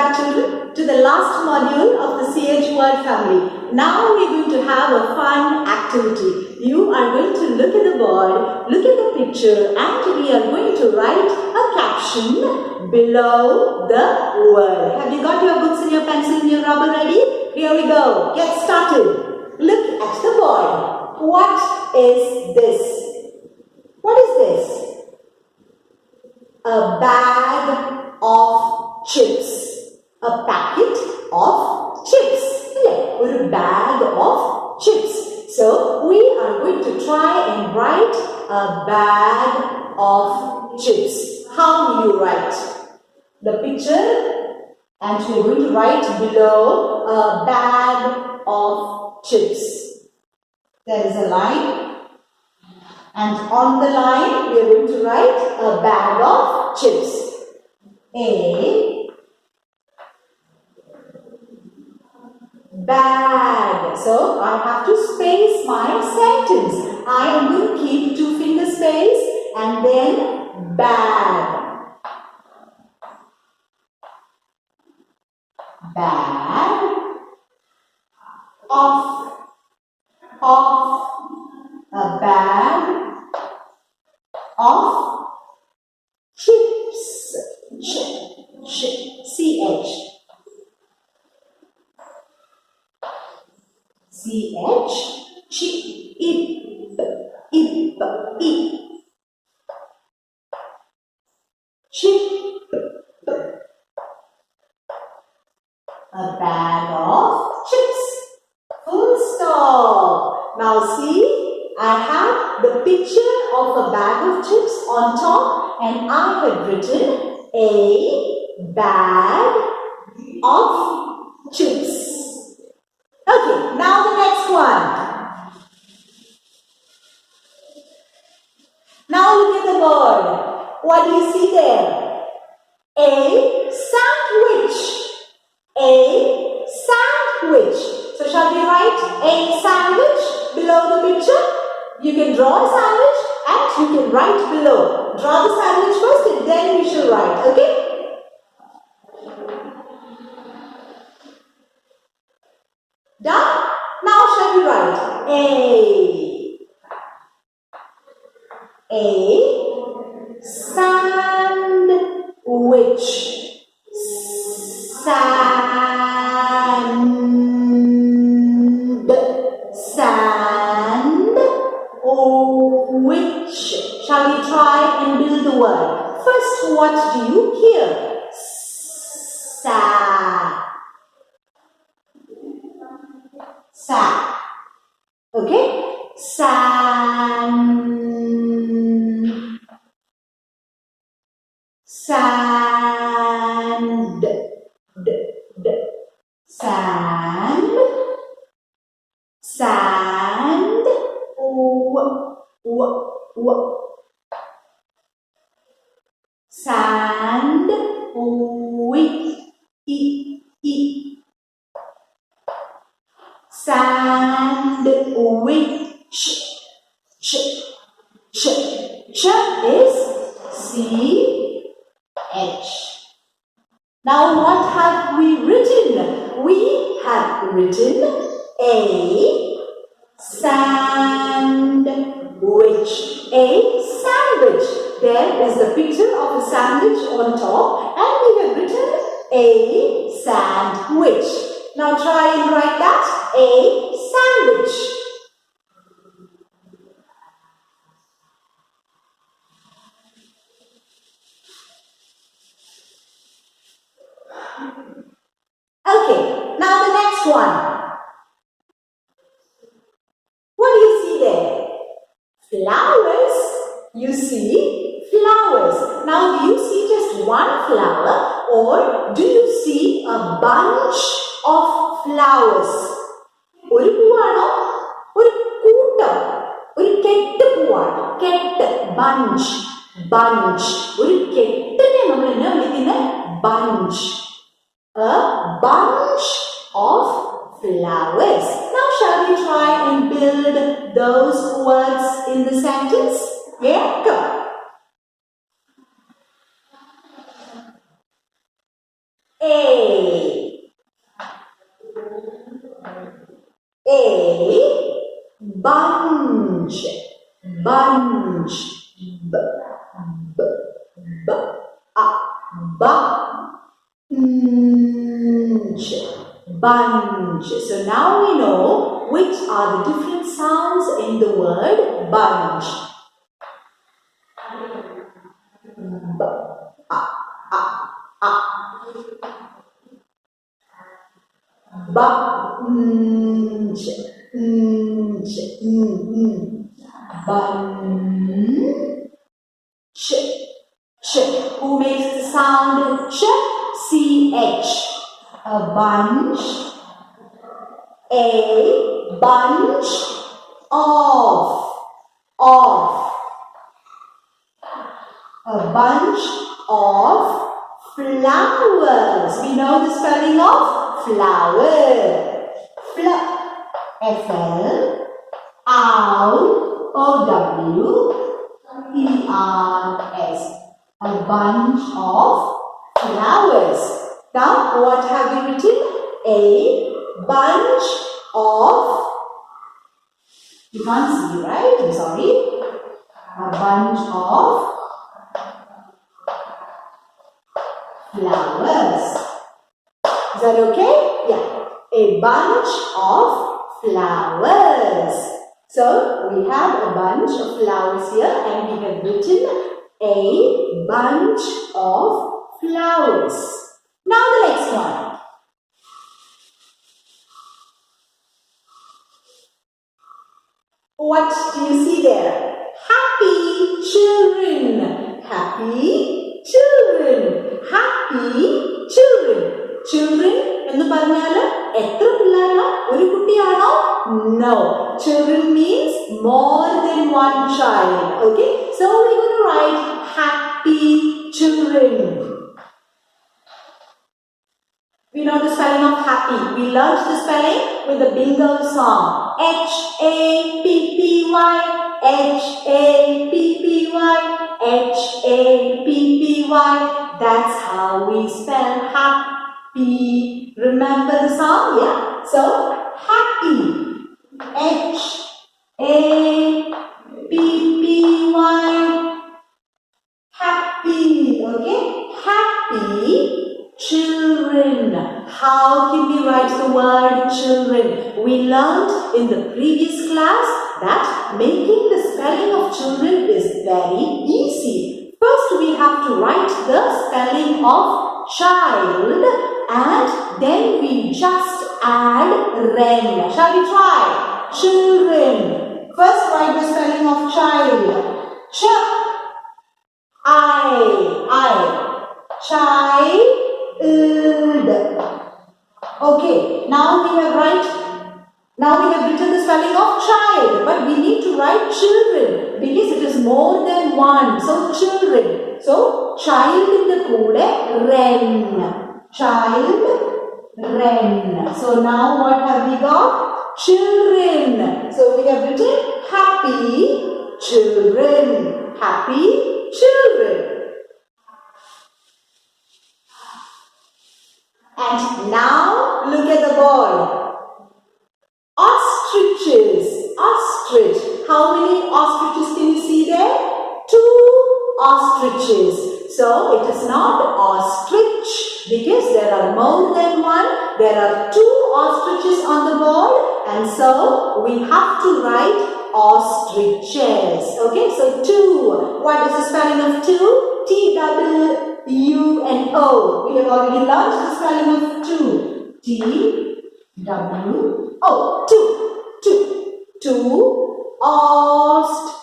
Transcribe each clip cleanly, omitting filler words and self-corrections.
back, children, to the last module of the CH word family. Now we are going to have a fun activity. You are going to look at the board, look at the picture, and we are going to write a caption below the word. Have you got your books and your pencil and your rubber ready? Here we go. Get started. Look at the board. What is this? What is this? A bag of chips. A packet of chips. A bag of chips. So we are going to try and write a bag of chips. How will you write? The picture, and we are going to write below a bag of chips. There is a line. And on the line, we are going to write a bag of chips. A bag. So, I have to space my sentence. I am going to keep 2 finger space and then bag. Bag of a bag of chips. C-H. Chip. Chip. A bag of chips. Full stop. Now see, I have the picture of a bag of chips on top and I have written a bag of chips. Okay, now the next one. Now look at the board. What do you see there? A sandwich. A sandwich. So shall we write a sandwich below the picture? You can draw a sandwich and you can write below. Draw the sandwich first and then we shall write. Okay? Done? Now shall we write a sandwich. Sandwich. Shall we try and build the word? First, what do you hear? Sa. Okay? Sand. Sand. Sand. Sand. Sandwich. Sandwich. Ch is C-H. Now what have we written? We have written a sandwich. A sandwich. There is the picture of a sandwich on top and we have written a sandwich. Now try and write that. A sandwich. Okay, now the next one. What do you see there? Flowers. You see flowers. Now do you see just one flower or do you see a bunch of flowers? ഒരു പൂവാണോ? ഒരു കൂട്ടം. ഒരു കെട്ട് പൂവാണ്. കെട്ട്. Bunch. ഒരു കെട്ടിനെ നമ്മൾ എന്നാ വിളിക്കുന്നത്? Bunch. A bunch of flowers. Now shall we try and build those words in the sentence? Yeah, go. A A bunch, bunch, b, b, b, a, bunch, bunch. So now we know which are the different sounds in the word bunch. B, a, bunch, bunch, ch. Who makes the sound ch? CH. A bunch, a bunch of, a bunch of flowers. We know the spelling of flower. F-L, O-W-E-R-S. A bunch of flowers. Now, what have we written? A bunch of, you can't see, right? I'm sorry. A bunch of flowers. Is that okay? Yeah. A bunch of flowers. So, we have a bunch of flowers here and we have written a bunch of flowers. Now the next one. What do you see there? Happy children. Happy children. Happy children. Children എന്ന് പറഞ്ഞാല് എത്ര പിള്ളേരാ? ഒരു കുട്ടിയാണോ? No. Children means more than one child. Okay? So we're going to write happy children. We know the spelling of happy. We learned the spelling with the bingo song. H-A-P-P-Y, H-A-P-P-Y, H-A-P-P-Y. That's how we spell happy. Remember the song? Yeah? So, happy. H-A-P-P-Y. Happy. Okay? Happy children. How can we write the word children? We learned in the previous class that making the spelling of children is very easy. First we have to write the spelling of child and then we just add ren. Shall we try? Children. First write the spelling of child. Ch, I. Child. Okay, now we have written the spelling of child, but we need to write children because it is more than one. So children. So child in the kude ren. Child ren. So now what have we got? Children. So we have written happy children. Happy children. And now look at the board. Ostriches. Ostrich. How many ostriches can you see there? 2 ostriches. So it is not ostrich because there are more than one. There are 2 ostriches on the board and so we have to write ostriches. Okay, so 2. What is the spelling of 2? T-W-U-N-O. We have already learned the spelling of 2. T-W-O. 2. 2. Ostrich.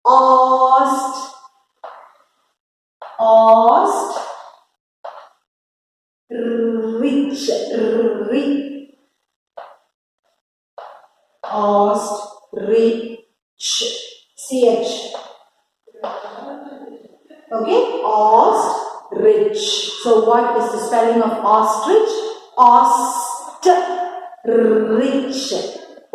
Ostrich. CH. Okay, ostrich. So what is the spelling of ostrich? Ostrich.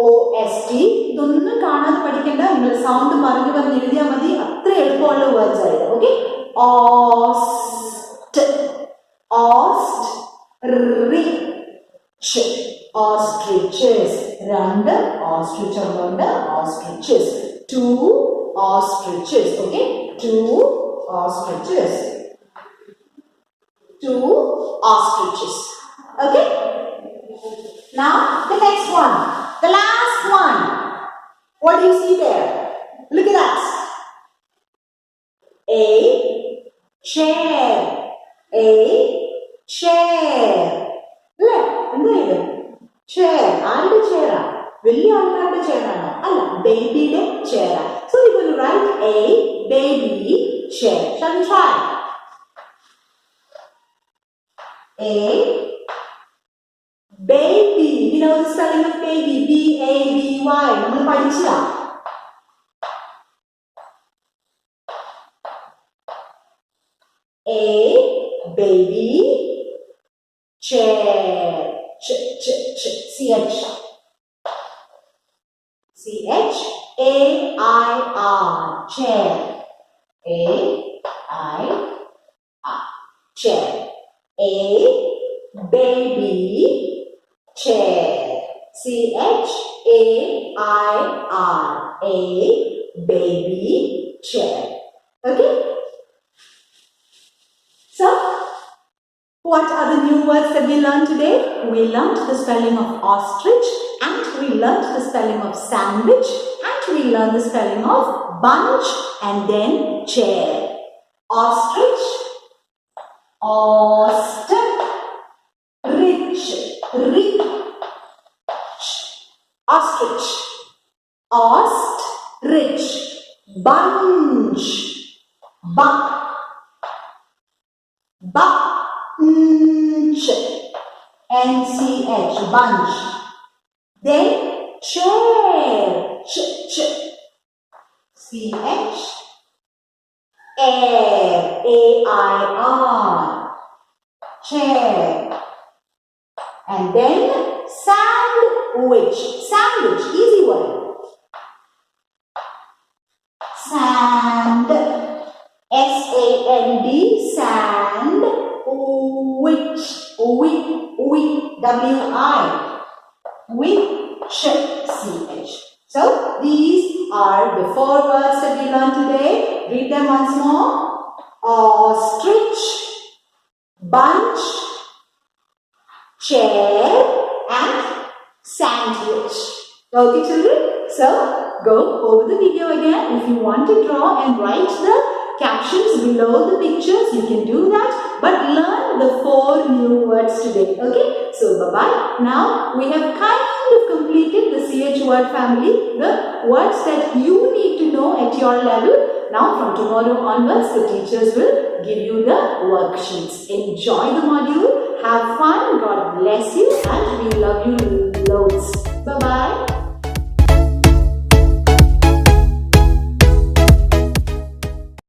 O-S-T. ഇതൊന്നും കാണാതെ പഠിക്കേണ്ട, നിങ്ങൾ sound പറഞ്ഞു എഴുതിയാൽ മതി. അത്ര എളുപ്പമുള്ള words ആയത്. Okay, ostrich. ostriches. രണ്ട് ostrich ഉണ്ട് ostriches. Two ostriches. Okay, two ostriches. Two ostriches. Okay. Now the next one, the last one. What do you see there? Look at that. A chair. A chair. Look, chair. Arude chair? Velliya aalkarude chair aano? Alla, baby'de chair. So we're going to write a baby chair. Shall we try? A baby. You know the spelling of baby. B-A-B-Y. നമ്മൾ പഠിച്ചതാ. A baby chair. C-H. C-H-A-I-R. Chair. A-I-R. Chair. A baby chair. C-H-A-I-R. A baby chair. Okay? So, what are the new words that we learned today? We learned the spelling of ostrich, and we learned the spelling of sandwich, and we learned the spelling of bunch and then chair. Ostrich, rich, ostrich, ostrich, bunch, bunch, N-C-H, bunch. Then chair, C-H, air, A-I-R, chair. And then sandwich, easy word. Sand, S-A-N-D, sand, which, W-I, which, C-H. So, these are the 4 words that we learned today. Read them once more. Ostrich, bunch, chair, and sandwich. Okay, children? So, go over the video again. If you want to draw and write the captions below the pictures, you can do that. But learn the 4 new words today. Okay? So, bye-bye. Now, we have kind of completed the CH word family. The words that you need to know at your level. Now, from tomorrow onwards, the teachers will give you the worksheets. Enjoy the module. Have fun. God bless you. And we love you loads. Bye-bye.